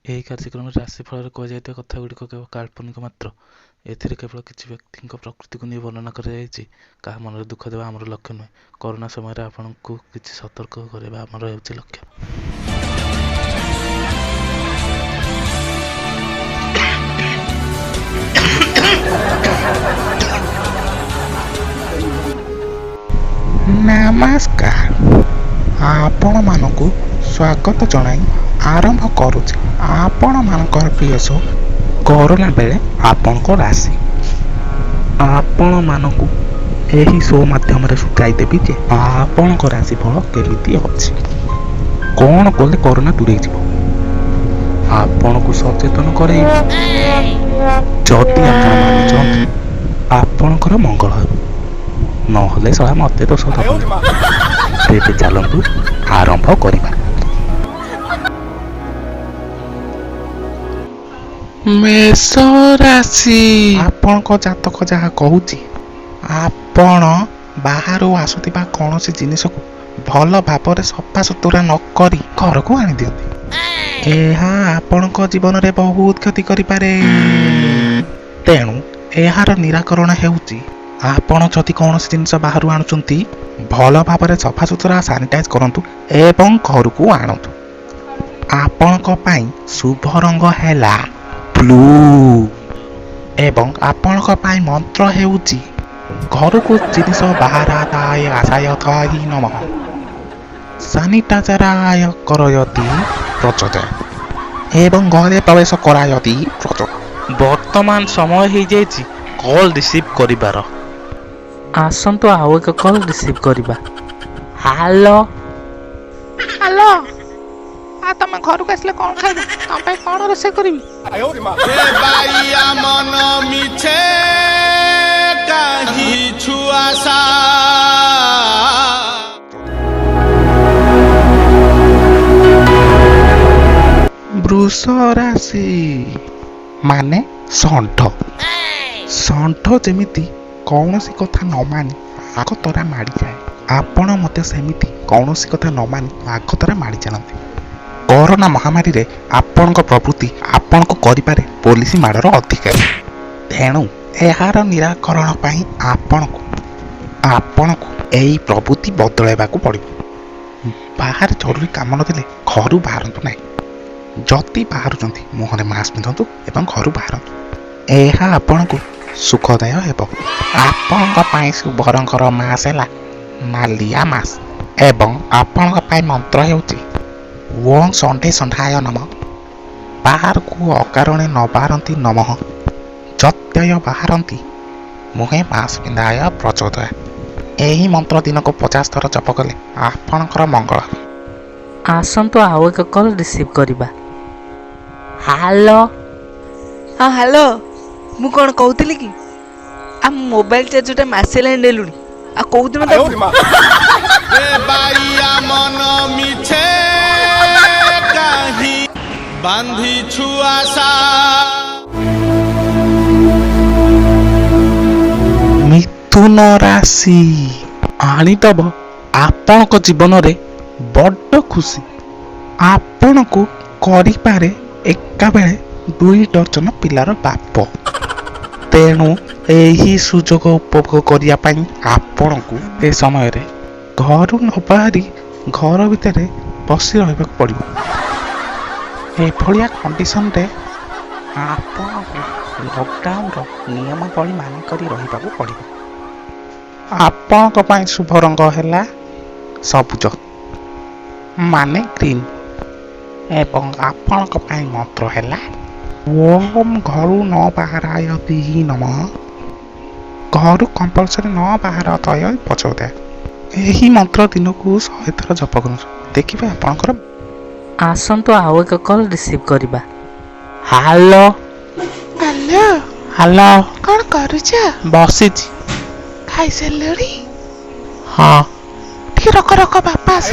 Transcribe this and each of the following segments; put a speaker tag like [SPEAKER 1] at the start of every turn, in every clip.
[SPEAKER 1] ଏହି କାର୍ଯ୍ୟକ୍ରମରେ ରାଶିଫଳରେ କୁହାଯାଇଥିବା କଥାଗୁଡ଼ିକ କେବଳ କାଳ୍ପନିକ ମାତ୍ର। ଏଥିରେ କେବଳ କିଛି ବ୍ୟକ୍ତିଙ୍କ ପ୍ରକୃତିକୁ ନେଇ ବର୍ଣ୍ଣନା କରାଯାଇଛି। କାହା ମନରେ ଦୁଃଖ ଦେବା ଆମର ଲକ୍ଷ୍ୟ ନୁହେଁ। କରୋନା ସମୟରେ ଆପଣଙ୍କୁ କିଛି ସତର୍କ କରିବା ଆମର ହେଉଛି ଲକ୍ଷ୍ୟ।
[SPEAKER 2] ନମସ୍କାର, ଆପଣମାନଙ୍କୁ ସ୍ୱାଗତ ଜଣାଇ ଆରମ୍ଭ କରୁଛି ଆପଣମାନଙ୍କର ପ୍ରିୟ ଶୋ କରୋନା ବେଳେ ଆପଣଙ୍କ ରାଶି। ଆପଣମାନଙ୍କୁ ଏହି ଶୋ ମାଧ୍ୟମରେ ସୂଚାଇ ଦେବି ଯେ ଆପଣଙ୍କ ରାଶିଫଳ କେମିତି ଅଛି, କ'ଣ କଲେ କରୋନା ଦୂରେଇ ଯିବ, ଆପଣଙ୍କୁ ସଚେତନ କରେଇବି। ଯଦି ଆପଣ ମାନୁଛନ୍ତି ଆପଣଙ୍କର ମଙ୍ଗଳ ହେବ, ନହେଲେ ଶଳା ମତେ ଦୋଷ ଦେବ। ତେବେ ଚାଲନ୍ତୁ ଆରମ୍ଭ କରିବା। ମେଷ ରାଶି, ଆପଣଙ୍କ ଜାତକ ଯାହା କହୁଛି, ଆପଣ ବାହାରୁ ଆସୁଥିବା କୌଣସି ଜିନିଷକୁ ଭଲ ଭାବରେ ସଫାସୁତୁରା ନ କରି ଘରକୁ ଆଣିଦିଅନ୍ତି। ଏହା ଆପଣଙ୍କ ଜୀବନରେ ବହୁତ କ୍ଷତି କରିପାରେ। ତେଣୁ ଏହାର ନିରାକରଣ ହେଉଛି, ଆପଣ ଯଦି କୌଣସି ଜିନିଷ ବାହାରୁ ଆଣୁଛନ୍ତି, ଭଲ ଭାବରେ ସଫାସୁତୁରା ସାନିଟାଇଜ୍ କରନ୍ତୁ ଏବଂ ଘରକୁ ଆଣନ୍ତୁ। ଆପଣଙ୍କ ପାଇଁ ଶୁଭ ରଙ୍ଗ ହେଲା ବ୍ଲୁ ଏବଂ ଆପଣଙ୍କ ପାଇଁ ମନ୍ତ୍ର ହେଉଛି ଘରକୁ ଜିନିଷ ବାହାରାଦାୟ ଆଶାୟଥାଇ ନମଃ ସାନିଟାଇଜରାୟ କରୟତି ପ୍ରଚୋଦୟ ଏବଂ ଘରେ ପ୍ରବେଶ କରାୟତି ପ୍ରଚୋଦୟ। ବର୍ତ୍ତମାନ ସମୟ ହେଇଯାଇଛି କଲ୍ ରିସିଭ୍ କରିବାର। ଆସନ୍ତୁ ଆଉ ଏକ କଲ୍ ରିସିଭ୍ କରିବା। ହ୍ୟାଲୋ ହ୍ୟାଲୋ, ତମେ ଘରକୁ ଆସିଲେ କ'ଣ ଖାଇବ? ତମ ପାଇଁ କ'ଣ ରୋଷେଇ କରିବି?
[SPEAKER 3] ମନ ମିଛେ କାହିଁ ଛୁଆଶା।
[SPEAKER 2] ବୃଷ ରାଶି ମାନେ ଷଣ୍ଢ। ଷଣ୍ଢ ଯେମିତି କୌଣସି କଥା ନ ମାନି ଆଗତରା ମାଡ଼ିଯାଏ, ଆପଣ ମଧ୍ୟ ସେମିତି କୌଣସି କଥା ନ ମାନି ଆଗତରା ମାଡ଼ି ଚାଲନ୍ତି। କରୋନା ମହାମାରୀରେ ଆପଣଙ୍କ ପ୍ରବୃତ୍ତି ଆପଣଙ୍କୁ କରିପାରେ ପୋଲିସ ମାଡ଼ର ଅଧିକାରୀ। ତେଣୁ ଏହାର ନିରାକରଣ ପାଇଁ ଆପଣଙ୍କୁ ଏହି ପ୍ରବୃତ୍ତି ବଦଳାଇବାକୁ ପଡ଼ିବ। ବାହାରେ ଜରୁରୀ କାମ ନଥିଲେ ଘରୁ ବାହାରନ୍ତୁ ନାହିଁ। ଯଦି ବାହାରୁଛନ୍ତି ମୁହଁରେ ମାସ୍କ ପିନ୍ଧନ୍ତୁ ଏବଂ ଘରୁ ବାହାରନ୍ତୁ। ଏହା ଆପଣଙ୍କୁ ସୁଖଦାୟ ହେବ। ଆପଣଙ୍କ ପାଇଁ ଶୁଭ ରଙ୍ଗର ମାସ ହେଲା ନାଲିଆ ମାସ ଏବଂ ଆପଣଙ୍କ ପାଇଁ ମନ୍ତ୍ର ହେଉଛି ଓଁ ଷଣ୍ଢେ ଷଣ୍ଢାୟ ନମଃ। ବାହାରକୁ ଅକାରଣେ ନ ବାହାରନ୍ତି ନମଃ। ଯତ୍ୟୟ ବାହାରନ୍ତି ମୁହେ ମାସ୍କ ପିନ୍ଧାୟ ପ୍ରଚୋଦୟ। ଏହି ମନ୍ତ୍ର ଦିନକୁ 50 ଥର ଜପ କଲେ ଆପଣଙ୍କର ମଙ୍ଗଳ ହେବ।
[SPEAKER 1] ଆସନ୍ତୁ ଆଉ ଏକ କଲ୍ ରିସିଭ୍ କରିବା। ହ୍ୟାଲୋ।
[SPEAKER 4] ହଁ ହ୍ୟାଲୋ, ମୁଁ କ'ଣ କହୁଥିଲି କି, ଆମ ମୋବାଇଲ ଚାର୍ଜରଟା ମାସେ ହେଲାଣି ନେଲୁଣି, ଆଉ କୋଉଦିନ ଦେବୁ?
[SPEAKER 3] ମନ ମିଛେ କାହିଁ ବାନ୍ଧିଛୁ ଆଶା।
[SPEAKER 2] ମିଥୁନ ରାଶି ଆଣିଦେବ ଆପଣଙ୍କ ଜୀବନରେ ବଡ଼ ଖୁସି। ଆପଣଙ୍କୁ କରିପାରେ ଏକାବେଳେ 2 ଡଜନ ପିଲାର ବାପ। ତେଣୁ ଏହି ସୁଯୋଗ ଉପଭୋଗ କରିବା ପାଇଁ ଆପଣଙ୍କୁ ଏ ସମୟରେ ଘରୁ ନ ବାହାରି ଘର ଭିତରେ ବସି ରହିବାକୁ ପଡ଼ିବ। ଏଭଳିଆ କଣ୍ଡିସନରେ ଆପଣଙ୍କୁ ଲକଡାଉନର ନିୟମାବଳୀ ମାନି କରି ରହିବାକୁ ପଡ଼ିବ। ଆପଣଙ୍କ ପାଇଁ ଶୁଭ ରଙ୍ଗ ହେଲା ସବୁଜ ମାନେ ଗ୍ରୀନ୍ ଏବଂ ଆପଣଙ୍କ ପାଇଁ ମନ୍ତ୍ର ହେଲା ଓମ୍ ଘରୁ ନ ବାହାରାୟତି ନମଃ। ଘରୁ କମ୍ପଲସରି ନ ବାହାରତୟ ପ୍ରଚୋଦୟ। ଏହି ମନ୍ତ୍ର ଦିନକୁ 100 ଥର ଜପ କରନ୍ତୁ, ଦେଖିବେ ଆପଣଙ୍କର।
[SPEAKER 1] ଆସନ୍ତୁ ଆଉ ଏକ କଲ୍ ରିସିଭ୍ କରିବା। ହ୍ୟାଲୋ
[SPEAKER 2] ହ୍ୟାଲୋ ହ୍ୟାଲୋ, କ'ଣ କରୁଛ? ବସିଛି। ଖାଇସାରିଲଣି? ହଁ। ଟିକେ ରଖ ବାପା ଆସ।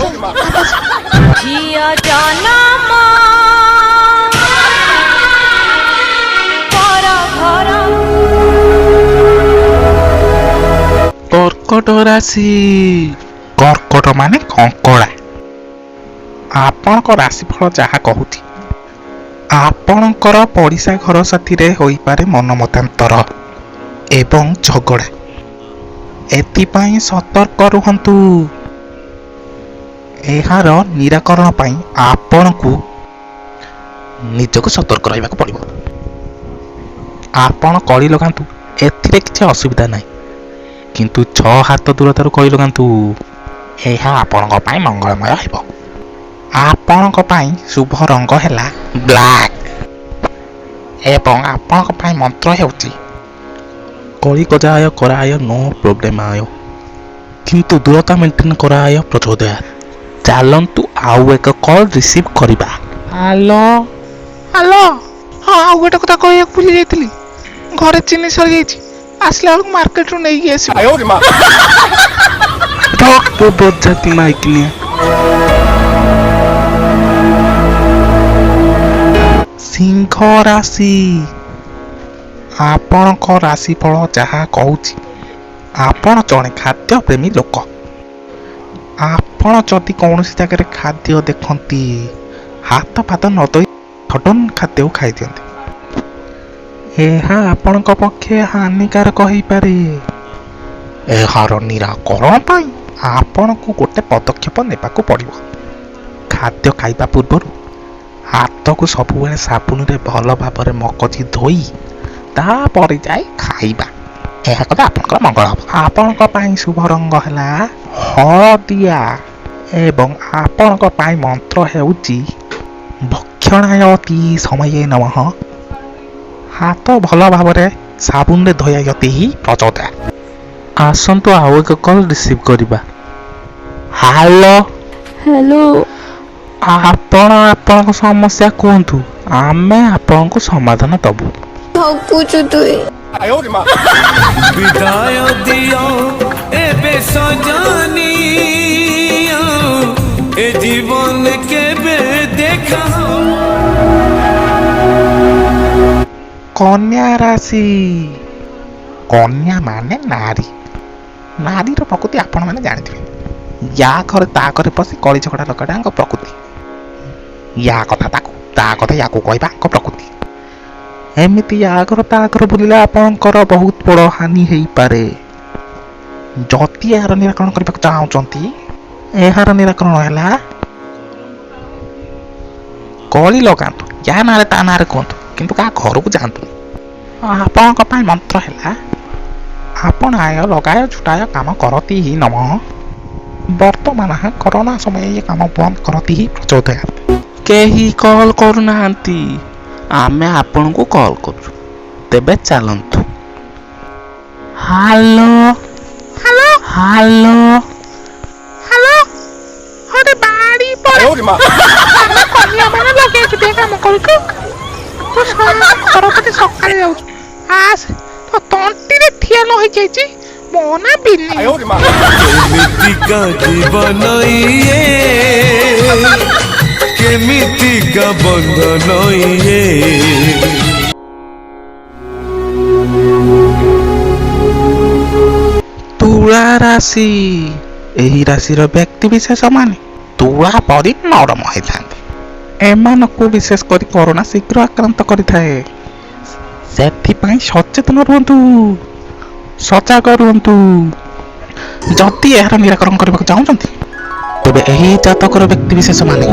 [SPEAKER 5] ଝିଅ ଜନମ ପର ଘର।
[SPEAKER 2] କର୍କଟ ରାଶି। କର୍କଟ ମାନେ କଙ୍କଡ଼ା। ଆପଣଙ୍କ ରାଶିଫଳ ଯାହା କହୁଛି, ଆପଣଙ୍କର ପଡ଼ିଶା ଘର ସାଥିରେ ହୋଇପାରେ ମନମତାନ୍ତର ଏବଂ ଝଗଡ଼ା। ଏଥିପାଇଁ ସତର୍କ ରୁହନ୍ତୁ। ଏହାର ନିରାକରଣ ପାଇଁ ଆପଣଙ୍କୁ ନିଜକୁ ସତର୍କ ରହିବାକୁ ପଡ଼ିବ। ଆପଣ କଳି ଲଗାନ୍ତୁ, ଏଥିରେ କିଛି ଅସୁବିଧା ନାହିଁ, କିନ୍ତୁ 6 ହାତ ଦୂରତାରୁ କଳି ଲଗାନ୍ତୁ। ଏହା ଆପଣଙ୍କ ପାଇଁ ମଙ୍ଗଳମୟ ହେବ। ଆପଣଙ୍କ ପାଇଁ ଶୁଭ ରଙ୍ଗ ହେଲା ବ୍ଲାକ୍ ଏବଂ ଆପଣଙ୍କ ପାଇଁ ମନ୍ତ୍ର ହେଉଛି
[SPEAKER 1] କଳିକଜାୟ କରାୟ ନୋ ପ୍ରୋବ୍ଲେମାୟ, କିନ୍ତୁ ଦୂରତା ମେଣ୍ଟେନ୍ କରାୟ ପ୍ରଚୋଦୟାତ୍। ଚାଲନ୍ତୁ ଆଉ ଏକ କଲ୍ ରିସିଭ୍ କରିବା।
[SPEAKER 2] ହ୍ୟାଲୋ ହ୍ୟାଲୋ, ହଁ ଆଉ ଗୋଟେ କଥା କହିବାକୁ ଭୁଲି ଯାଇଥିଲି। ଘରେ ଚିନି ସରିଯାଇଛି, ଆସିଲା ବେଳକୁ ମାର୍କେଟରୁ ନେଇକି ଆସିବ।
[SPEAKER 1] ରକ୍ତ ବଜାତି ମାଇକିନିଆ।
[SPEAKER 2] ସିଂହ ରାଶି, ଆପଣଙ୍କ ରାଶିଫଳ ଯାହା କହୁଛି, ଆପଣ ଜଣେ ଖାଦ୍ୟପ୍ରେମୀ ଲୋକ। ଆପଣ ଯଦି କୌଣସି ଜାଗାରେ ଖାଦ୍ୟ ଦେଖନ୍ତି, ହାତ ଫାତ ନ ଧୋଇ ସଡନ୍ ଖାଦ୍ୟକୁ ଖାଇଦିଅନ୍ତି। ଏହା ଆପଣଙ୍କ ପକ୍ଷେ ହାନିକାରକ ହେଇପାରେ। ଏହାର ନିରାକରଣ ପାଇଁ ଆପଣଙ୍କୁ ଗୋଟେ ପଦକ୍ଷେପ ନେବାକୁ ପଡ଼ିବ। ଖାଦ୍ୟ ଖାଇବା ପୂର୍ବରୁ ହାତକୁ ସବୁବେଳେ ସାବୁନରେ ଭଲ ଭାବରେ ମକଚି ଧୋଇ ତାପରେ ଯାଇ ଖାଇବା। ଏହା କଲେ ଆପଣଙ୍କର ମଙ୍ଗଳ ହେବ। ଆପଣଙ୍କ ପାଇଁ ଶୁଭ ରଙ୍ଗ ହେଲା ହଳଦିଆ ଏବଂ ଆପଣଙ୍କ ପାଇଁ ମନ୍ତ୍ର ହେଉଛି ଭକ୍ଷଣାୟତି ସମୟେ ନମଃ। ହାତ ଭଲ ଭାବରେ ସାବୁନରେ ଧୋୟାୟତି ପ୍ରଚୋଦୟାତ୍।
[SPEAKER 1] ଆସନ୍ତୁ ଆଉ ଏକ କଲ୍ ରିସିଭ୍ କରିବା। Hello,
[SPEAKER 5] hello.
[SPEAKER 1] ଆପଣ ଆପଣଙ୍କ ସମସ୍ୟା କୁହନ୍ତୁ, ଆମେ ଆପଣଙ୍କୁ ସମାଧାନ ଦେବୁ।
[SPEAKER 5] ଠକୁଛୁ ତୁଇ।
[SPEAKER 3] ବିଦାୟ ଦିଅ ଏବେ ସଜନି, ଏ ଜୀବନ କେବେ ଦେଖା
[SPEAKER 2] କନ୍ୟା ରାଶି, କନ୍ୟା ମାନେ ନାରୀ। ନାରୀର ପ୍ରକୃତି ଆପଣମାନେ ଜାଣିଥିବେ। ୟା ଘରେ ତା ଘରେ ପଶି କଳି ଝଗଡ଼ା ଲଗାଟାଙ୍କ ପ୍ରକୃତି। ୟା କଥା ତାକୁ, ତା କଥା ୟାକୁ କହିବା ଆଙ୍କ ପ୍ରକୃତି। ଏମିତି ୟା ଘର ତା ଘର ବୁଲିଲେ ଆପଣଙ୍କର ବହୁତ ବଡ଼ ହାନି ହେଇପାରେ। ଯଦି ଏହାର ନିରାକରଣ କରିବାକୁ ଚାହୁଁଛନ୍ତି, ଏହାର ନିରାକରଣ ହେଲା କଳି ଲଗାନ୍ତୁ, ୟା ନାଁରେ ତା ନାଁରେ କୁହନ୍ତୁ, କିନ୍ତୁ କାହା ଘରକୁ ଯାଆନ୍ତୁନି। ଆପଣଙ୍କ ପାଇଁ ମନ୍ତ୍ର ହେଲା ଆପଣ ଆୟ ଲଗାୟ ଛୁଟାୟ କାମ କରତି ହି ନମଃ। ବର୍ତ୍ତମାନ କରୋନା ସମୟରେ ଏ କାମ ବନ୍ଦ କରତି ହି ପ୍ରଚୋଦୟାତ୍।
[SPEAKER 1] କେହି କଲ୍ କରୁନାହାନ୍ତି, ଆମେ ଆପଣଙ୍କୁ କଲ୍ କରୁଛୁ, ତେବେ ଚାଲନ୍ତୁ। ହ୍ୟାଲୋ
[SPEAKER 2] ହ୍ୟାଲୋ
[SPEAKER 1] ହ୍ୟାଲୋ,
[SPEAKER 2] ହ୍ୟାଲୋ, ଗୋଟେ ବାଡ଼ି ପଡେ ଆମେ କନ୍ୟାମାନେ ଲଗେଇଛୁ ଟିକେ କାମ କରୁଛୁ। ତୁ ଘର ପଟେ ସକାଳେ ଯାଉଛୁ, ଆସେ। ତୋ ତଣ୍ଟିରେ ଠିଆ ନ ହେଇଯାଇଛି, ମୋ ନା ବିନି।
[SPEAKER 3] କେମିତିକା ଜୀବନ ଇଏ, କେମିତିକା ବନ୍ଧନ ଇଏ।
[SPEAKER 2] ତୁଳା ରାଶି, ଏହି ରାଶିର ବ୍ୟକ୍ତି ବିଶେଷ ମାନେ ତୁଳା ପରି ନରମ ହେଇଥାନ୍ତି। ଏମାନଙ୍କୁ ବିଶେଷ କରି କରୋନା ଶୀଘ୍ର ଆକ୍ରାନ୍ତ କରିଥାଏ। ସେଥିପାଇଁ ସଚେତନ ରୁହନ୍ତୁ, ସଜାଗ ରୁହନ୍ତୁ। ଯଦି ଏହାର ନିରାକରଣ କରିବାକୁ ଚାହୁଁଛନ୍ତି, ତେବେ ଏହି ଜାତକର ବ୍ୟକ୍ତି ବିଶେଷ ମାନେ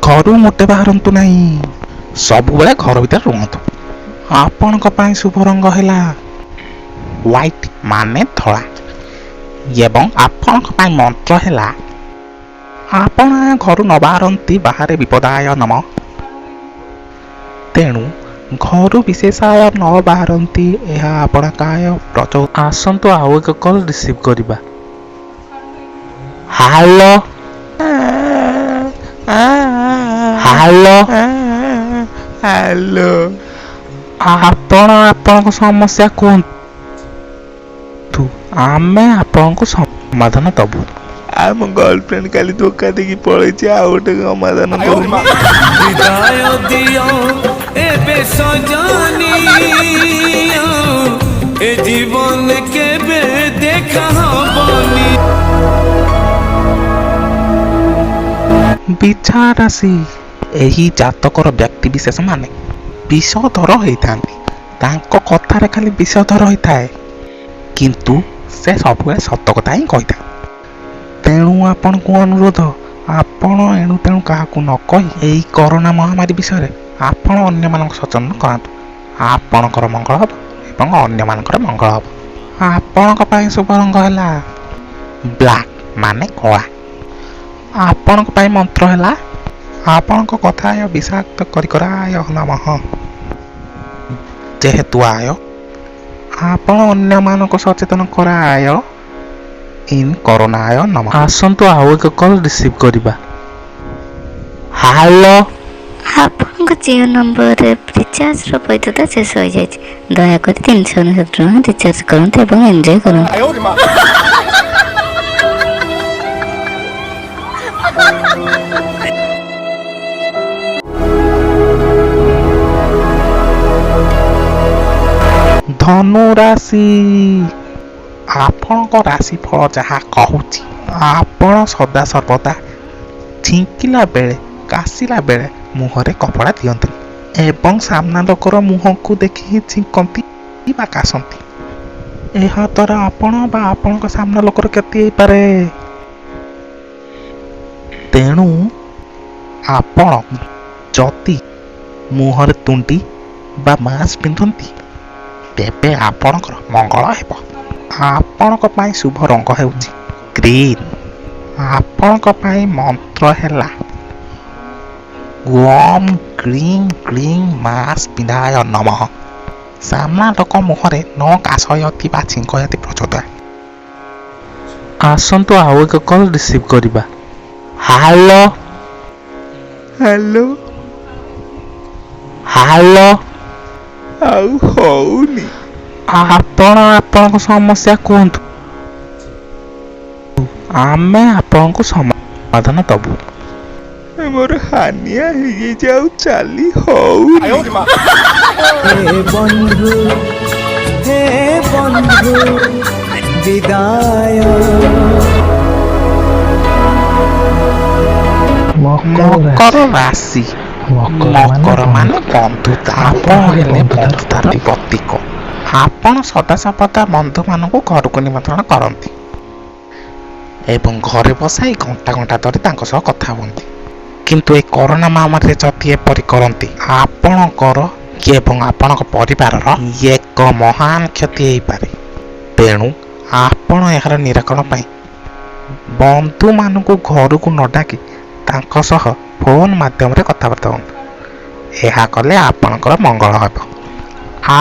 [SPEAKER 2] ଘରୁ ମୋଟେ ବାହାରନ୍ତୁ ନାହିଁ, ସବୁବେଳେ ଘର ଭିତରେ ରୁହନ୍ତୁ। ଆପଣଙ୍କ ପାଇଁ ଶୁଭ ରଙ୍ଗ ହେଲା ହ୍ୱାଇଟ୍ ମାନେ ଧଳା ଏବଂ ଆପଣଙ୍କ ପାଇଁ ମନ୍ତ୍ର ହେଲା ଆପଣ ଘରୁ ନ ବାହାରନ୍ତି ବାହାରେ ବିପଦାୟ ନମଃ। ତେଣୁ ଘରୁ ବିଶେଷାୟ ନ ବାହାରନ୍ତି, ଏହା ଆପଣଙ୍କ ଆୟ ପ୍ରଚୋଦୟାତ୍।
[SPEAKER 1] ଆସନ୍ତୁ ଆଉ ଏକ କଲ୍ ରିସିଭ୍ କରିବା। ହ୍ୟାଲୋ ହ୍ୟାଲୋ,
[SPEAKER 2] ହ୍ୟାଲୋ,
[SPEAKER 1] ଆପଣ ଆପଣଙ୍କ ସମସ୍ୟା କୁହନ୍ତୁ, ଆମେ ଆପଣଙ୍କୁ ସମାଧାନ ଦେବୁ।
[SPEAKER 2] ଆମ ଗର୍ଲଫ୍ରେଣ୍ଡ କାଲି ଧୋକା ଦେଇକି ପଳେଇଛି, ଆଉ ଗୋଟେ ସମାଧାନ କରୁନି।
[SPEAKER 3] ବିଦାୟ ଦିଅ ଏବେ ସଜନି, ଏ ଜୀବନ କେବେ ଦେଖା ହବନି।
[SPEAKER 2] ବିଛା ରାଶି, ଏହି ଜାତକର ବ୍ୟକ୍ତିବିଶେଷମାନେ ବିଷଧର ହୋଇଥାନ୍ତି। ତାଙ୍କ କଥାରେ ଖାଲି ବିଷଧର ହୋଇଥାଏ, କିନ୍ତୁ ସେ ସବୁବେଳେ ସତ କଥା ହିଁ କହିଥାଏ। ତେଣୁ ଆପଣଙ୍କୁ ଅନୁରୋଧ, ଆପଣ ଏଣୁ ତେଣୁ କାହାକୁ ନ କହି ଏହି କରୋନା ମହାମାରୀ ବିଷୟରେ ଆପଣ ଅନ୍ୟମାନଙ୍କୁ ସଚେତନ କରାନ୍ତୁ। ଆପଣଙ୍କର ମଙ୍ଗଳ ହେବ ଏବଂ ଅନ୍ୟମାନଙ୍କର ମଙ୍ଗଳ ହେବ। ଆପଣଙ୍କ ପାଇଁ ଶୁଭ ରଙ୍ଗ ହେଲା ବ୍ଲାକ୍ ମାନେ କଳା। ଆପଣଙ୍କ ପାଇଁ ମନ୍ତ୍ର ହେଲା ଆପଣଙ୍କ କଥାୟ ବିଷାକ୍ତ କରିକରାୟ ନମଃ। ଯେହେତୁ ଆୟ ଆପଣ ଅନ୍ୟମାନଙ୍କୁ ସଚେତନ କରାୟ ଇନ୍ କରୋନାୟ ନମଃ।
[SPEAKER 1] ଆସନ୍ତୁ ଆଉ ଏକ କଲ୍ ରିସିଭ୍ କରିବା। ହ୍ୟାଲୋ।
[SPEAKER 5] ଆପଣଙ୍କ ଜିଓ ନମ୍ବରରେ ରିଚାର୍ଜର ବୈଧତା ଶେଷ ହୋଇଯାଇଛି। ଦୟାକରି 399 ଟଙ୍କା ରିଚାର୍ଜ କରନ୍ତୁ ଏବଂ ଏନ୍ଜୟ କରନ୍ତୁ।
[SPEAKER 2] ଧନୁ ରାଶି, ଆପଣଙ୍କ ରାଶିଫଳ ଯାହା କହୁଛି, ଆପଣ ସଦାସର୍ବଦା ଛିଙ୍କିଲା ବେଳେ କାଶିଲା ବେଳେ ମୁହଁରେ କପଡ଼ା ଦିଅନ୍ତିନି ଏବଂ ସାମ୍ନା ଲୋକର ମୁହଁକୁ ଦେଖି ହିଁ ଛିଙ୍କନ୍ତି ବା କାଶନ୍ତି। ଏହା ଦ୍ୱାରା ଆପଣ ବା ଆପଣଙ୍କ ସାମ୍ନା ଲୋକର କ୍ଷତି ହେଇପାରେ। ତେଣୁ ଆପଣ ଯଦି ମୁହଁରେ ତୁଣ୍ଡି ବା ମାସ୍କ ପିନ୍ଧନ୍ତି ତେବେ ଆପଣଙ୍କର ମଙ୍ଗଳ ହେବ। ଆପଣଙ୍କ ପାଇଁ ଶୁଭ ରଙ୍ଗ ହେଉଛି ଗ୍ରୀନ୍। ଆପଣଙ୍କ ପାଇଁ ମନ୍ତ୍ର ହେଲା ଓମ୍ କ୍ଲିଂ କ୍ଲିଂ ମାସ୍ ପିନ୍ଧାୟ ନମଃ। ସାମ୍ନା ଲୋକ ମୁହଁରେ ନ କାଶୟତି ବା ଛିଙ୍କୟତି ପ୍ରଚୋଦୟ।
[SPEAKER 1] ଆସନ୍ତୁ ଆଉ ଏକ କଲ୍ ରିସିଭ୍ କରିବା। ହ୍ୟାଲୋ।
[SPEAKER 2] ହ୍ୟାଲୋ।
[SPEAKER 1] ହ୍ୟାଲୋ।
[SPEAKER 2] ଆଉ ହଉନି।
[SPEAKER 1] ଆପଣ ଆପଣଙ୍କ ସମସ୍ୟା କୁହନ୍ତୁ, ଆମେ ଆପଣଙ୍କୁ ସମାଧାନ ଦେବୁ।
[SPEAKER 2] ମୋର ହାନିଆ ହେଇଯାଇଛି, ଆଉ ଚାଲି ହଉନି।
[SPEAKER 3] हे बंधु विदाय।
[SPEAKER 2] ମକର ରାଶି, ମକର ମାନେ ବନ୍ଧୁତା। ଆପଣ ହେଲେ ବନ୍ଧୁତାର ପ୍ରତୀକ। ଆପଣ ସଦାସର୍ବଦା ବନ୍ଧୁମାନଙ୍କୁ ଘରକୁ ନିମନ୍ତ୍ରଣ କରନ୍ତି ଏବଂ ଘରେ ବସାଇ ଘଣ୍ଟା ଘଣ୍ଟା ଧରି ତାଙ୍କ ସହ କଥା ହୁଅନ୍ତି। କିନ୍ତୁ ଏହି କରୋନା ମହାମାରୀରେ ଯଦି ଏପରି କରନ୍ତି, ଆପଣଙ୍କର ଏବଂ ଆପଣଙ୍କ ପରିବାରର ଏକ ମହାନ କ୍ଷତି ହେଇପାରେ। ତେଣୁ ଆପଣ ଏହାର ନିରାକରଣ ପାଇଁ ବନ୍ଧୁମାନଙ୍କୁ ଘରକୁ ନ ଡାକି ତାଙ୍କ ସହ ଫୋନ୍ ମାଧ୍ୟମରେ କଥାବାର୍ତ୍ତା ହୁଅନ୍ତୁ। ଏହା କଲେ ଆପଣଙ୍କର ମଙ୍ଗଳ ହେବ।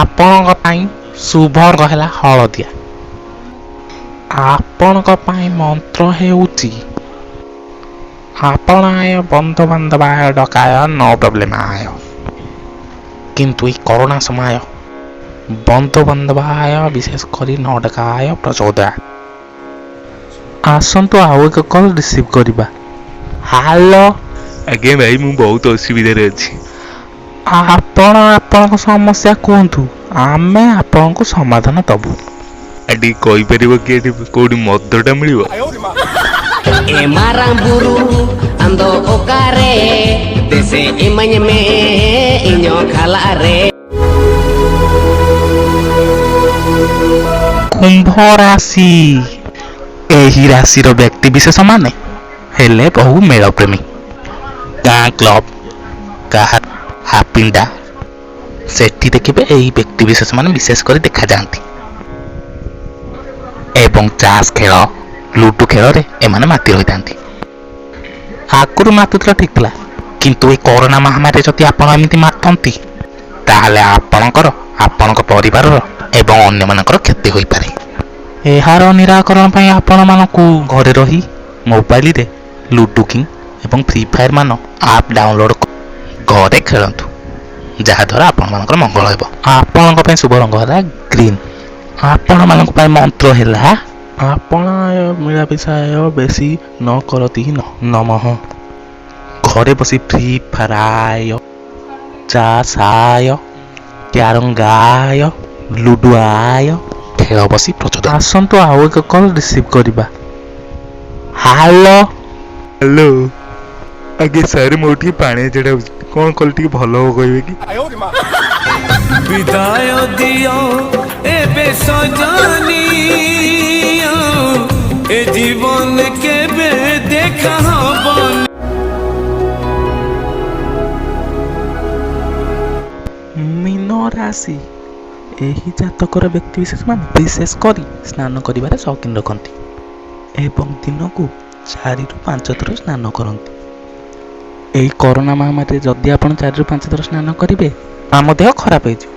[SPEAKER 2] ଆପଣଙ୍କ ପାଇଁ ଶୁଭ ରଙ୍ଗ ହେଲା ହଳଦିଆ। ଆପଣଙ୍କ ପାଇଁ ମନ୍ତ୍ର ହେଉଛି ଆପଣ ଆୟ ବନ୍ଧୁବାନ୍ଧବ ଆୟ ଡକାୟ ନୋ ପ୍ରୋବ୍ଲେମ ଆୟ। କିନ୍ତୁ ଏହି କରୋନା ସମୟ ବନ୍ଧୁବାନ୍ଧବ ଆୟ ବିଶେଷ କରି ନ ଡକାୟ ପ୍ରଚୋଦୟ।
[SPEAKER 1] ଆସନ୍ତୁ ଆଉ ଏକ କଲ୍ ରିସିଭ୍ କରିବା। ହ୍ୟାଲୋ।
[SPEAKER 6] ଆଜ୍ଞା ଭାଇ, ମୁଁ ବହୁତ ଅସୁବିଧାରେ ଅଛି।
[SPEAKER 1] ଆପଣ ଆପଣଙ୍କ ସମସ୍ୟା କୁହନ୍ତୁ, ଆମେ ଆପଣଙ୍କୁ ସମାଧାନ ଦେବୁ।
[SPEAKER 6] ଟିକେ କହିପାରିବ କି ଏଠି କୋଉଠି ମଦଟା ମିଳିବ?
[SPEAKER 7] Marang buru ando okare dese imanye me inyo khalare।
[SPEAKER 2] କୁମ୍ଭ ରାଶି, ଏହି ରାଶିର ବ୍ୟକ୍ତିବିଶେଷ ମାନେ ହେଲେ ବହୁ ମେଳ ପ୍ରେମୀ। ଗାଁ କ୍ଲବ, କାହାର ହାପିଣ୍ଡା, ସେଠି ଦେଖିବେ ଏହି ବ୍ୟକ୍ତିବିଶେଷ ମାନେ ବିଶେଷ କରି ଦେଖାଯାଆନ୍ତି। ଏବଂ ଚାସ୍ ଖେଳ, ଲୁଡୁ ଖେଳରେ ଏମାନେ ମାତି ରହିଥାନ୍ତି। ଆଗରୁ ମାତୁଥିଲା ଠିକ୍ ଥିଲା, କିନ୍ତୁ ଏହି କରୋନା ମହାମାରୀରେ ଯଦି ଆପଣ ଏମିତି ମାତନ୍ତି ତାହେଲେ ଆପଣଙ୍କର, ଆପଣଙ୍କ ପରିବାରର ଏବଂ ଅନ୍ୟମାନଙ୍କର କ୍ଷତି ହୋଇପାରେ। ଏହାର ନିରାକରଣ ପାଇଁ ଆପଣମାନଙ୍କୁ ଘରେ ରହି ମୋବାଇଲରେ ଲୁଡୁ କିଙ୍ଗ ଏବଂ ଫ୍ରି ଫାୟାର ମାନ ଆପ୍ ଡାଉନଲୋଡ୍ ଘରେ ଖେଳନ୍ତୁ, ଯାହାଦ୍ୱାରା ଆପଣମାନଙ୍କର ମଙ୍ଗଳ ହେବ। ଆପଣଙ୍କ ପାଇଁ ଶୁଭ ରଙ୍ଗ ହେଲା ଗ୍ରୀନ୍। ଆପଣମାନଙ୍କ ପାଇଁ ମନ୍ତ୍ର ହେଲା
[SPEAKER 1] ଆପଣ ମିଳାମିଶାୟ ବେଶୀ ନ କରତି ନମଃ।
[SPEAKER 2] ଘରେ ବସି ଫ୍ରି ଫାୟାର, ଚାସ୍ ଆୟ, କ୍ୟାରମ ଗାୟ, ଲୁଡୁ ଆୟ ଖେଳ ବସି ପ୍ରଚୋଦୟ।
[SPEAKER 1] ଆସନ୍ତୁ ଆଉ ଏକ କଲ୍ ରିସିଭ୍ କରିବା। ହ୍ୟାଲୋ।
[SPEAKER 6] ହ୍ୟାଲୋ। ଆଜ୍ଞା ସାର୍ ମୋର ଟିକେ ପାଣିଆ ଝାଡ଼ା ହେଉଛି କ'ଣ କଲେ ଟିକେ ଭଲ ହବ କହିବେ କି?
[SPEAKER 3] ବିଦାୟ ଦିଅ ଏବେ ସଜନି ଏ ଜୀବନ କେବେ ଦେଖା ହବନି।
[SPEAKER 2] ମୀନ ରାଶି ଏହି ଜାତକର ବ୍ୟକ୍ତିବିଶେଷମାନେ ବିଶେଷ କରି ସ୍ନାନ କରିବାରେ ସୌକିନ ରଖନ୍ତି ଏବଂ ଦିନକୁ 4ରୁ 5 ଥର ସ୍ନାନ କରନ୍ତି। ଏହି କରୋନା ମହାମାରୀରେ ଯଦି ଆପଣ 4ରୁ 5 ଥର ସ୍ନାନ କରିବେ ଆମ ଦେହ ଖରାପ ହେଇଯିବ,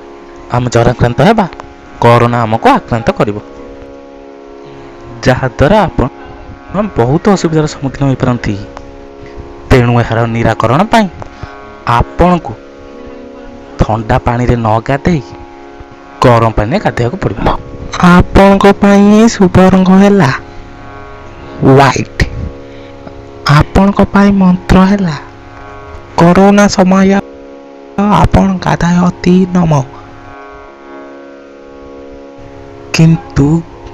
[SPEAKER 2] ଆମେ ଜରାକ୍ରାନ୍ତ ହେବା, କରୋନା ଆମକୁ ଆକ୍ରାନ୍ତ କରିବ, ଯାହାଦ୍ୱାରା ଆପଣ ବହୁତ ଅସୁବିଧାର ସମ୍ମୁଖୀନ ହୋଇପାରନ୍ତି। ତେଣୁ ଏହାର ନିରାକରଣ ପାଇଁ ଆପଣଙ୍କୁ ଥଣ୍ଡା ପାଣିରେ ନ ଗାଧେଇ ଗରମ ପାଣିରେ ଗାଧେଇବାକୁ ପଡ଼ିବ। ଆପଣଙ୍କ ପାଇଁ ଶୁଭ ରଙ୍ଗ ହେଲା ହ୍ୱାଇଟ୍। ଆପଣଙ୍କ ପାଇଁ ମନ୍ତ୍ର ହେଲା କରୋନା ସମୟ ଆପଣ ଗାଧାୟତି ନମ, କିନ୍ତୁ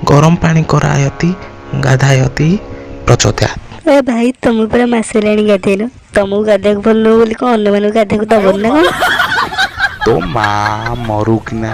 [SPEAKER 2] ଗରମ ପାଣି କରାୟତି ଗାଧାୟତି ପ୍ରଚୋଦୟାତ୍।
[SPEAKER 5] ଏ ଭାଇ ତମେ ପୁରା ମାସେ ହେଲାଣି ଗାଧେଇଲ, ତମକୁ ଗାଧେଇବାକୁ ଭଲ ନୁହଁ ବୋଲି କ'ଣ ଅନ୍ୟମାନଙ୍କୁ ଗାଧେଇବାକୁ ଦବନି ନା କ'ଣ?
[SPEAKER 2] ତୋ ମା ମରୁ କିନା